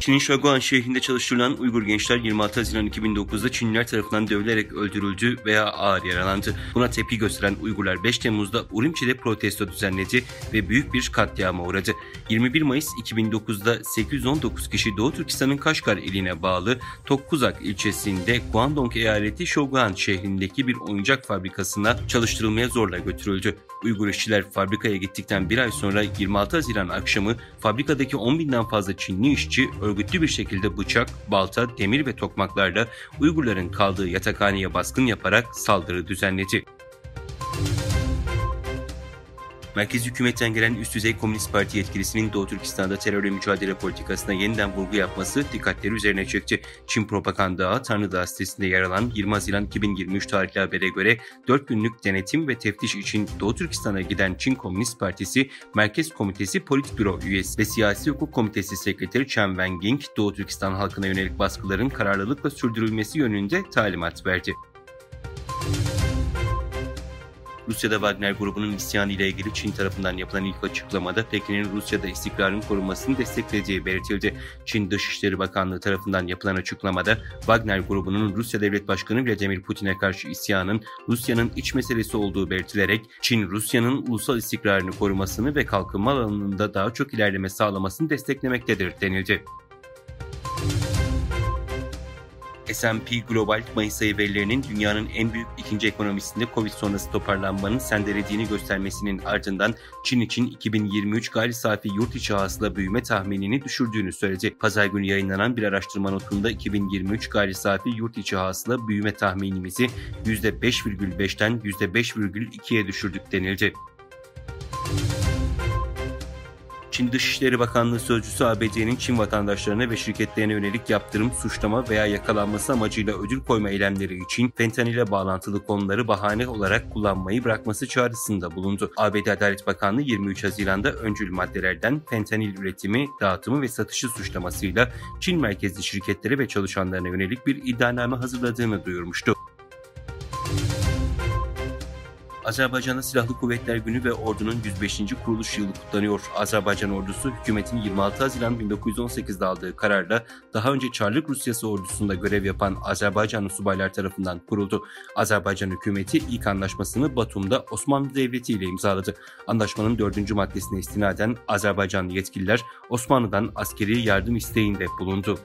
Çin'in Shaoguan şehrinde çalıştırılan Uygur gençler 26 Haziran 2009'da Çinliler tarafından dövülerek öldürüldü veya ağır yaralandı. Buna tepki gösteren Uygurlar 5 Temmuz'da Urumçi'de protesto düzenledi ve büyük bir katliama uğradı. 21 Mayıs 2009'da 819 kişi Doğu Türkistan'ın Kaşgar iline bağlı Tokkuzak ilçesinde Guangdong eyaleti Shaoguan şehrindeki bir oyuncak fabrikasına çalıştırılmaya zorla götürüldü. Uygur işçiler fabrikaya gittikten bir ay sonra 26 Haziran akşamı fabrikadaki 10.000'den fazla Çinli işçi örgütlü bir şekilde bıçak, balta, demir ve tokmaklarla Uygurların kaldığı yatakhaneye baskın yaparak saldırı düzenledi. Merkez hükümetten gelen üst düzey Komünist Parti yetkilisinin Doğu Türkistan'da terörle mücadele politikasına yeniden vurgu yapması dikkatleri üzerine çekti. Çin Propaganda Ağı Tanrı Dağı sitesinde yer alan 20 Haziran 2023 tarihli habere göre 4 günlük denetim ve teftiş için Doğu Türkistan'a giden Çin Komünist Partisi Merkez Komitesi Politbüro üyesi ve Siyasi Hukuk Komitesi Sekreteri Chen Wenying, Doğu Türkistan halkına yönelik baskıların kararlılıkla sürdürülmesi yönünde talimat verdi. Rusya'da Wagner grubunun isyanı ile ilgili Çin tarafından yapılan ilk açıklamada Pekin'in Rusya'da istikrarın korunmasını desteklediği belirtildi. Çin Dışişleri Bakanlığı tarafından yapılan açıklamada Wagner grubunun Rusya Devlet Başkanı Vladimir Putin'e karşı isyanın Rusya'nın iç meselesi olduğu belirtilerek Çin, Rusya'nın ulusal istikrarını korumasını ve kalkınma alanında daha çok ilerleme sağlamasını desteklemektedir denildi. S&P Global Mayıs ayı verilerinin dünyanın en büyük ikinci ekonomisinde Covid sonrası toparlanmanın sendelediğini göstermesinin ardından Çin için 2023 gayri safi yurt içi hasıla büyüme tahminini düşürdüğünü söyledi. Pazar günü yayınlanan bir araştırma notunda 2023 gayri safi yurt içi hasıla büyüme tahminimizi %5,5'ten %5,2'ye düşürdük denildi. Çin Dışişleri Bakanlığı Sözcüsü ABD'nin Çin vatandaşlarına ve şirketlerine yönelik yaptırım, suçlama veya yakalanması amacıyla ödül koyma eylemleri için fentanile bağlantılı konuları bahane olarak kullanmayı bırakması çağrısında bulundu. ABD Adalet Bakanlığı 23 Haziran'da öncül maddelerden fentanil üretimi, dağıtımı ve satışı suçlamasıyla Çin merkezli şirketlere ve çalışanlarına yönelik bir iddianame hazırladığını duyurmuştu. Azerbaycan'da Silahlı Kuvvetler Günü ve ordunun 105. kuruluş yılı kutlanıyor. Azerbaycan ordusu hükümetin 26 Haziran 1918'de aldığı kararla daha önce Çarlık Rusyası ordusunda görev yapan Azerbaycanlı subaylar tarafından kuruldu. Azerbaycan hükümeti ilk anlaşmasını Batum'da Osmanlı Devleti ile imzaladı. Anlaşmanın 4. maddesine istinaden Azerbaycanlı yetkililer Osmanlı'dan askeri yardım isteğinde bulundu.